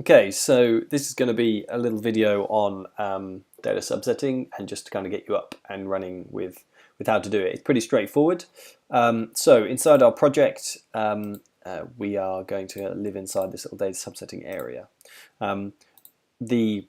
Okay, so this is going to be a little video on data subsetting and just to kind of get you up and running with how to do it. It's pretty straightforward. So inside our project, we are going to live inside this little data subsetting area. The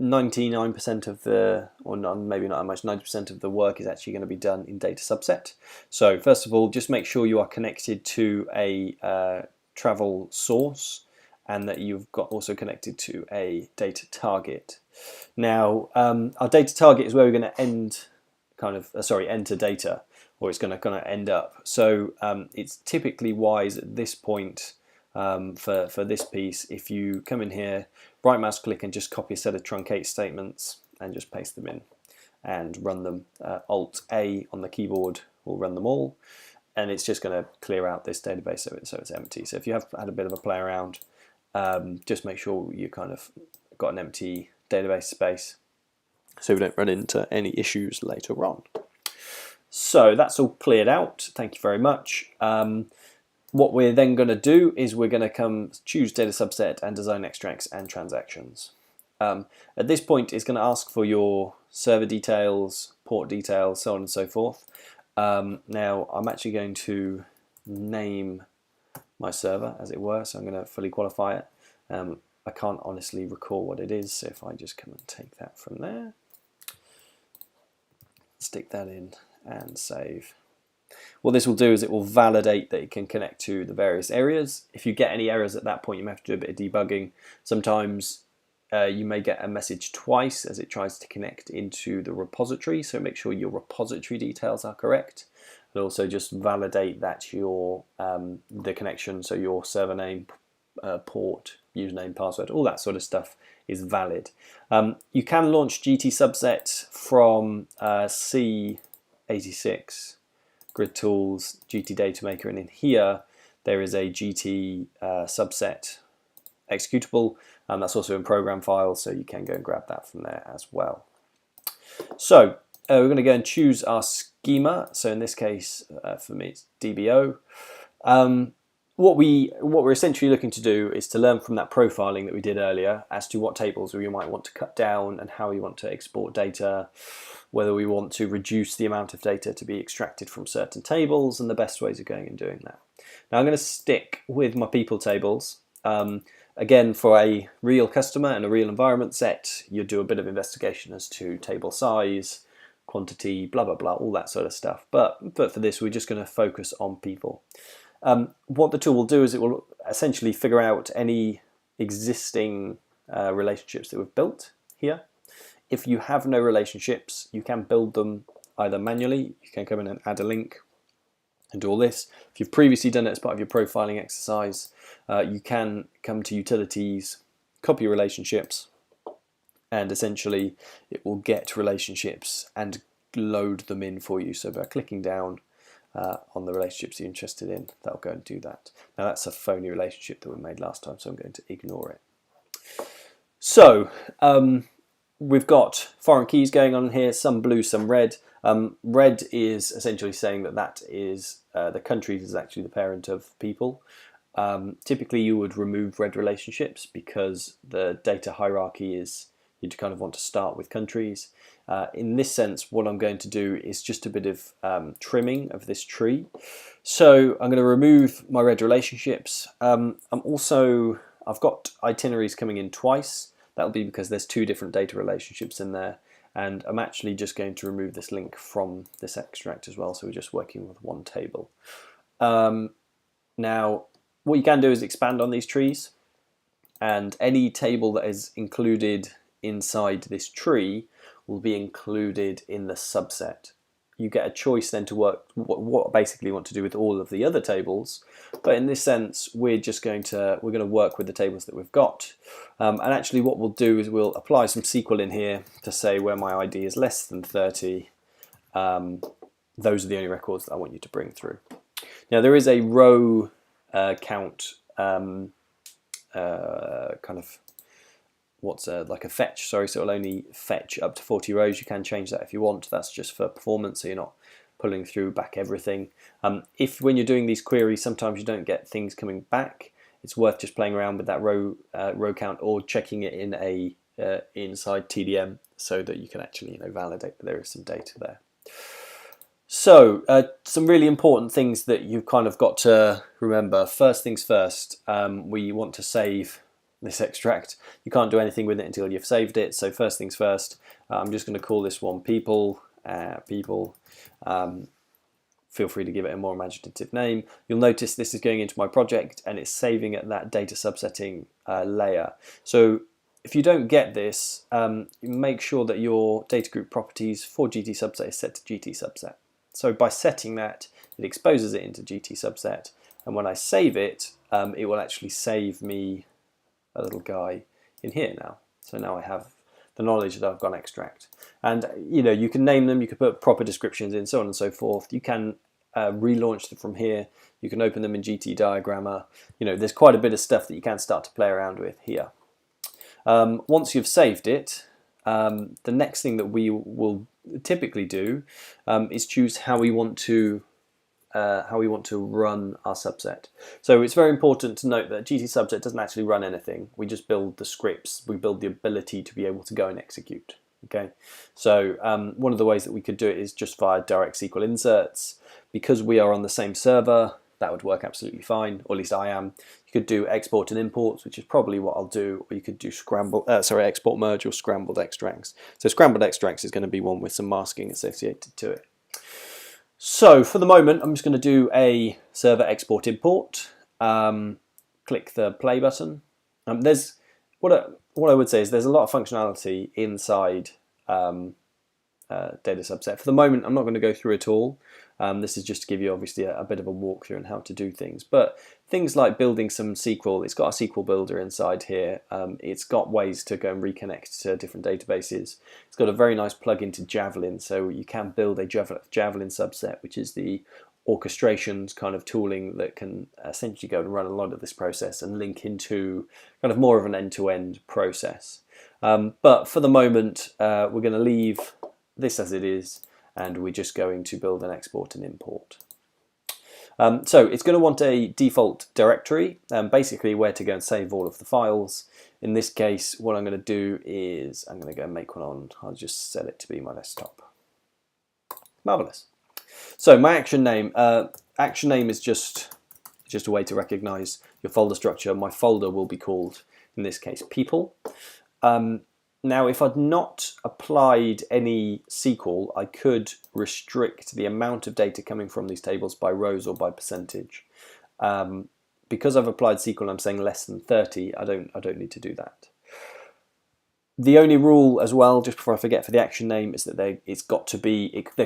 99% of the, or not, maybe not that much, 90% of the work is actually going to be done in data subset. So first of all, just make sure you are connected to a travel source, and that you've got also connected to a data target. Now, our data target is where we're going to enter data, or it's going to end up. So it's typically wise at this point for this piece, if you come in here, right mouse click and just copy a set of truncate statements and just paste them in and run them. Alt A on the keyboard will run them all, and it's just going to clear out this database so it's empty. So if you have had a bit of a play around, just make sure you kind of got an empty database space so we don't run into any issues later on. So that's all cleared out. Thank you very much. What we're then going to do is we're going to choose data subset and design extracts and transactions. At this point, it's going to ask for your server details, port details, so on and so forth. Now I'm actually going to name my server, as it were, so I'm going to fully qualify it. I can't honestly recall what it is, so if I just come and take that from there, stick that in and save. What this will do is it will validate that it can connect to the various areas. If you get any errors at that point, you may have to do a bit of debugging. Sometimes you may get a message twice as it tries to connect into the repository, so make sure your repository details are correct. And also just validate that your the connection, so your server name, port, username, password, all that sort of stuff is valid. You can launch GT subset from C86, Grid Tools, GT Data Maker, and in here there is a GT subset executable, and that's also in program files, so you can go and grab that from there as well. So we're going to go and choose our schema. So in this case, for me, it's DBO. What we're essentially looking to do is to learn from that profiling that we did earlier as to what tables we might want to cut down and how we want to export data, whether we want to reduce the amount of data to be extracted from certain tables, and the best ways of going and doing that. Now I'm going to stick with my people tables. Again, for a real customer and a real environment set, you do a bit of investigation as to table size, quantity, blah, blah, blah, all that sort of stuff. But for this, we're just going to focus on people. What the tool will do is it will essentially figure out any existing relationships that we've built here. If you have no relationships, you can build them either manually, you can come in and add a link and do all this. If you've previously done it as part of your profiling exercise, you can come to utilities, copy relationships, and essentially it will get relationships and load them in for you. So by clicking down on the relationships you're interested in, that'll go and do that. Now that's a phony relationship that we made last time, so I'm going to ignore it. So we've got foreign keys going on here, some blue, some red. Red is essentially saying that is the countries is actually the parent of people. Typically you would remove red relationships because the data hierarchy is, you'd kind of want to start with countries. In this sense, what I'm going to do is just a bit of trimming of this tree. So I'm going to remove my red relationships. I've got itineraries coming in twice. That'll be because there's two different data relationships in there. And I'm actually just going to remove this link from this extract as well. So we're just working with one table. Now, what you can do is expand on these trees, and any table that is included inside this tree will be included in the subset. You get a choice then to work what basically you want to do with all of the other tables, but in this sense we're going to work with the tables that we've got. And actually what we'll do is we'll apply some SQL in here to say where my ID is less than 30. Those are the only records that I want you to bring through. Now there is a row count kind of like a fetch, sorry, so it'll only fetch up to 40 rows. You can change that if you want. That's just for performance, so you're not pulling through back everything. If when you're doing these queries sometimes you don't get things coming back, it's worth just playing around with that row count or checking it in a inside TDM so that you can actually validate that there is some data there. So some really important things that you've kind of got to remember. First things first, we want to save this extract. You can't do anything with it until you've saved it. So first things first, I'm just going to call this one people. Feel free to give it a more imaginative name. You'll notice this is going into my project and it's saving at that data subsetting layer. So if you don't get this, make sure that your data group properties for GT subset is set to GT subset. So by setting that, it exposes it into GT subset, and when I save it, it will actually save me a little guy in here now. So now I have the knowledge that I've gone extract. And you can name them, you can put proper descriptions in, so on and so forth. You can relaunch them from here. You can open them in GT Diagrammer. There's quite a bit of stuff that you can start to play around with here. Once you've saved it, the next thing that we will typically do is choose how we want to run our subset. So it's very important to note that GT subset doesn't actually run anything. We just build the scripts. We build the ability to be able to go and execute. Okay, so one of the ways that we could do it is just via direct SQL inserts. Because we are on the same server, that would work absolutely fine, or at least I am. You could do export and imports, which is probably what I'll do, or you could do export merge or scrambled extracts. So scrambled extracts is going to be one with some masking associated to it. So for the moment, I'm just going to do a server export import. Click the play button. There's what I would say is there's a lot of functionality inside data subset. For the moment, I'm not going to go through it all. This is just to give you obviously a bit of a walkthrough on how to do things. But things like building some SQL, it's got a SQL builder inside here. It's got ways to go and reconnect to different databases. It's got a very nice plugin to Javelin, so you can build a Javelin subset, which is the orchestrations kind of tooling that can essentially go and run a lot of this process and link into kind of more of an end-to-end process. But for the moment, we're going to leave this as it is, and we're just going to build an export and import. So it's going to want a default directory, basically where to go and save all of the files. In this case, what I'm going to do is I'm going to go and make one on, I'll just set it to be my desktop. Marvelous. So my action name is just a way to recognize your folder structure. My folder will be called, in this case, people. Now, if I'd not applied any SQL, I could restrict the amount of data coming from these tables by rows or by percentage. Because I've applied SQL, I'm saying less than 30. I don't need to do that. The only rule as well, just before I forget, for the action name is that there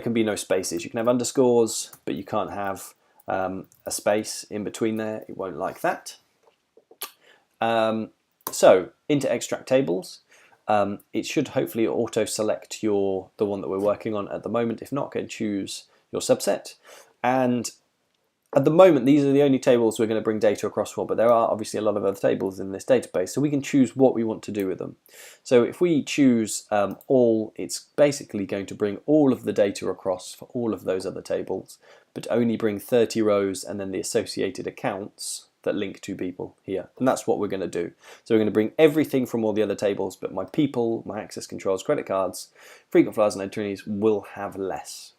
can be no spaces. You can have underscores, but you can't have a space in between there. It won't like that. So into extract tables. It should hopefully auto-select the one that we're working on at the moment. If not, go and choose your subset. And at the moment, these are the only tables we're going to bring data across for, but there are obviously a lot of other tables in this database, so we can choose what we want to do with them. So if we choose all, it's basically going to bring all of the data across for all of those other tables, but only bring 30 rows and then the associated accounts that link to people here. And that's what we're going to do. So we're going to bring everything from all the other tables, but my people, my access controls, credit cards, frequent flyers and attorneys will have less.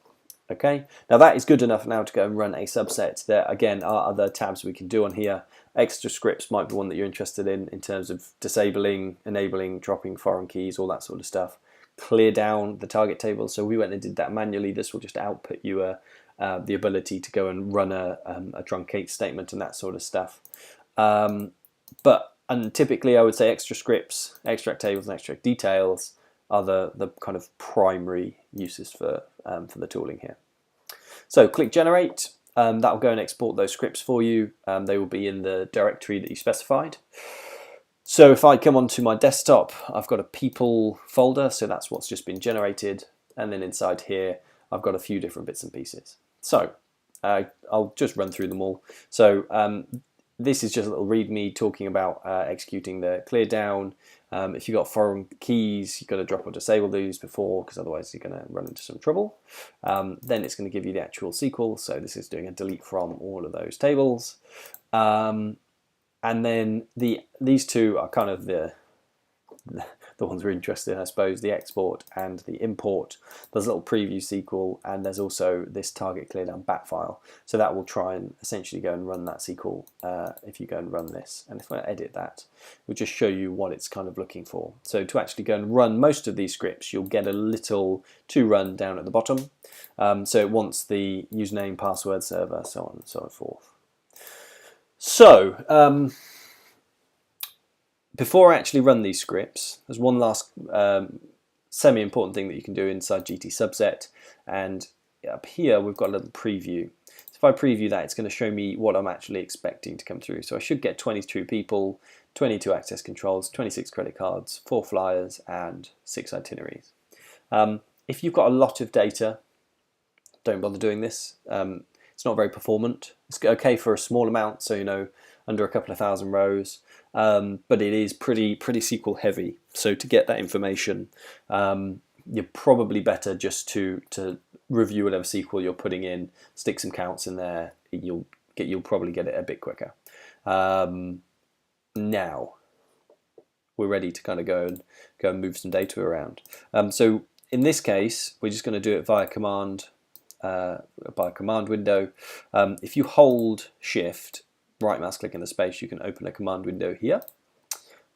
Okay, now that is good enough now to go and run a subset. There again are other tabs we can do on here. Extra scripts might be one that you're interested in terms of disabling, enabling, dropping foreign keys, all that sort of stuff. Clear down the target table. So we went and did that manually. This will just output you the ability to go and run a truncate statement and that sort of stuff. And typically I would say extra scripts, extract tables and extract details are the kind of primary uses for the tooling here. So click generate, that will go and export those scripts for you. They will be in the directory that you specified. So if I come onto my desktop, I've got a people folder, so that's what's just been generated, and then inside here I've got a few different bits and pieces. So I'll just run through them all. So this is just a little readme talking about executing the clear down. If you've got foreign keys, you've got to drop or disable these before, because otherwise you're going to run into some trouble. Then it's going to give you the actual SQL. So this is doing a delete from all of those tables. and then these two are kind of the ones we're interested in, I suppose, the export and the import. There's a little preview SQL, and there's also this target clear down bat file. So that will try and essentially go and run that SQL if you go and run this. And if I edit that, it will just show you what it's kind of looking for. So to actually go and run most of these scripts, you'll get a little to run down at the bottom. So it wants the username, password, server, so on and so forth. So before I actually run these scripts, there's one last semi-important thing that you can do inside GT Subset, and up here we've got a little preview. So if I preview that, it's going to show me what I'm actually expecting to come through. So I should get 22 people, 22 access controls, 26 credit cards, 4 flyers, and 6 itineraries. If you've got a lot of data, don't bother doing this. It's not very performant. It's okay for a small amount, so under a couple of thousand rows, but it is pretty SQL heavy. So to get that information, you're probably better just to review whatever SQL you're putting in, stick some counts in there. You'll probably get it a bit quicker. Now we're ready to kind of go and move some data around. So in this case, we're just going to do it via command window. If you hold Shift, right mouse click in the space, you can open a command window here,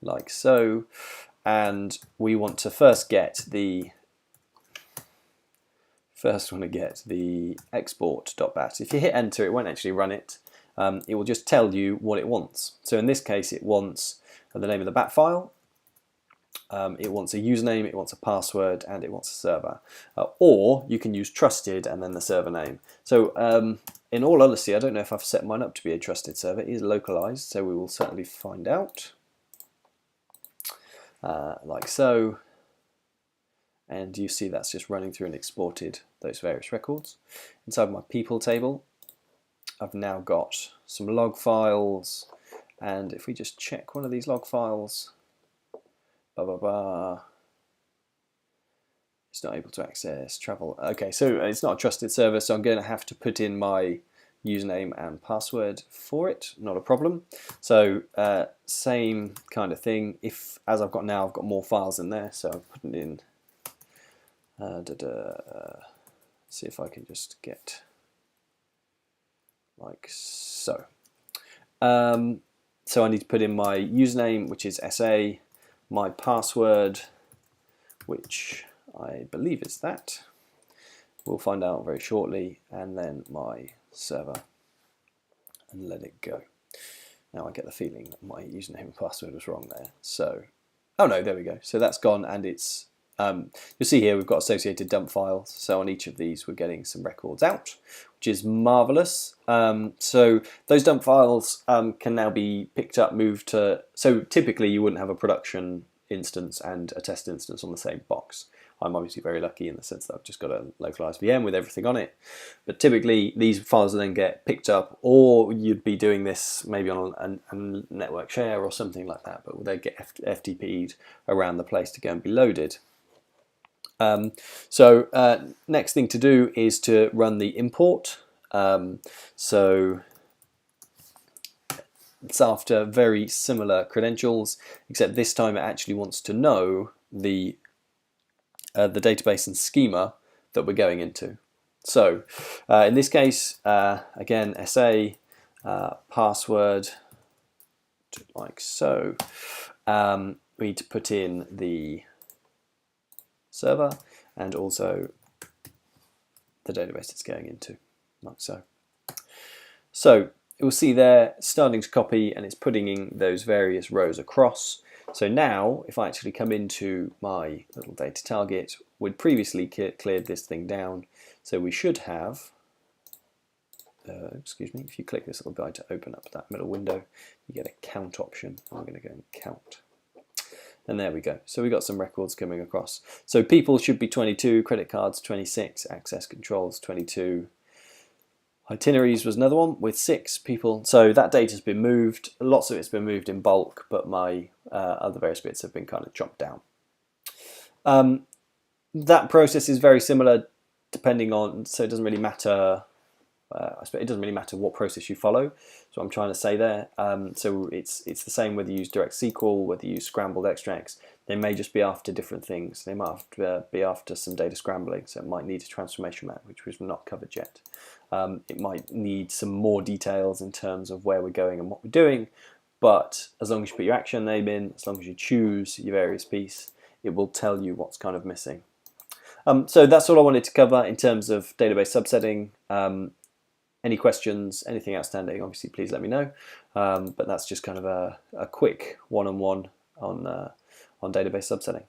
like so. And we want to first get the export.bat. If you hit enter, it won't actually run it. It will just tell you what it wants. So in this case, it wants the name of the bat file. It wants a username, it wants a password, and it wants a server. Or you can use trusted and then the server name. So in all honesty, I don't know if I've set mine up to be a trusted server. It is localized, so we will certainly find out. Like so. And you see that's just running through and exported those various records. Inside my people table, I've now got some log files. And if we just check one of these log files, it's not able to access travel. Okay, so it's not a trusted server, so I'm going to have to put in my username and password for it. Not a problem. So same kind of thing. As I've got now, I've got more files in there, so I'm putting in. See if I can just get like so. So I need to put in my username, which is SA. My password, which I believe is that. We'll find out very shortly, and then my server, and let it go. Now I get the feeling that my username and password was wrong there. So, oh no, there we go. So that's gone, and it's, you'll see here we've got associated dump files. So on each of these we're getting some records out, which is marvelous. So those dump files can now be picked up, moved to, so typically you wouldn't have a production instance and a test instance on the same box. I'm obviously very lucky in the sense that I've just got a localized VM with everything on it. But typically these files will then get picked up, or you'd be doing this maybe on a network share or something like that, but they get FTP'd around the place to go and be loaded. So next thing to do is to run the import. So it's after very similar credentials, except this time it actually wants to know the database and schema that we're going into. So in this case, again, SA, password, like so. We need to put in the server and also the database it's going into, like so. So you'll see there starting to copy, and it's putting in those various rows across. So now if I actually come into my little data target, we'd previously cleared this thing down, so we should have, excuse me, if you click this little guy to open up that middle window, you get a count option. I'm going to go and count. And there we go. So we got some records coming across. So people should be 22, credit cards 26, access controls 22. Itineraries was another one with 6 people. So that data's been moved. Lots of it's been moved in bulk, but my other various bits have been kind of chopped down. That process is very similar depending on, so it doesn't really matter it doesn't really matter what process you follow. That's what I'm trying to say there. So it's the same whether you use direct SQL, whether you use scrambled extracts. They may just be after different things. They might have to be after some data scrambling, so it might need a transformation map, which we've not covered yet. It might need some more details in terms of where we're going and what we're doing, but as long as you put your action name in, as long as you choose your various piece, it will tell you what's kind of missing. So that's all I wanted to cover in terms of database subsetting. Any questions, anything outstanding, obviously please let me know. But that's just kind of a quick one-on-one on database subsetting.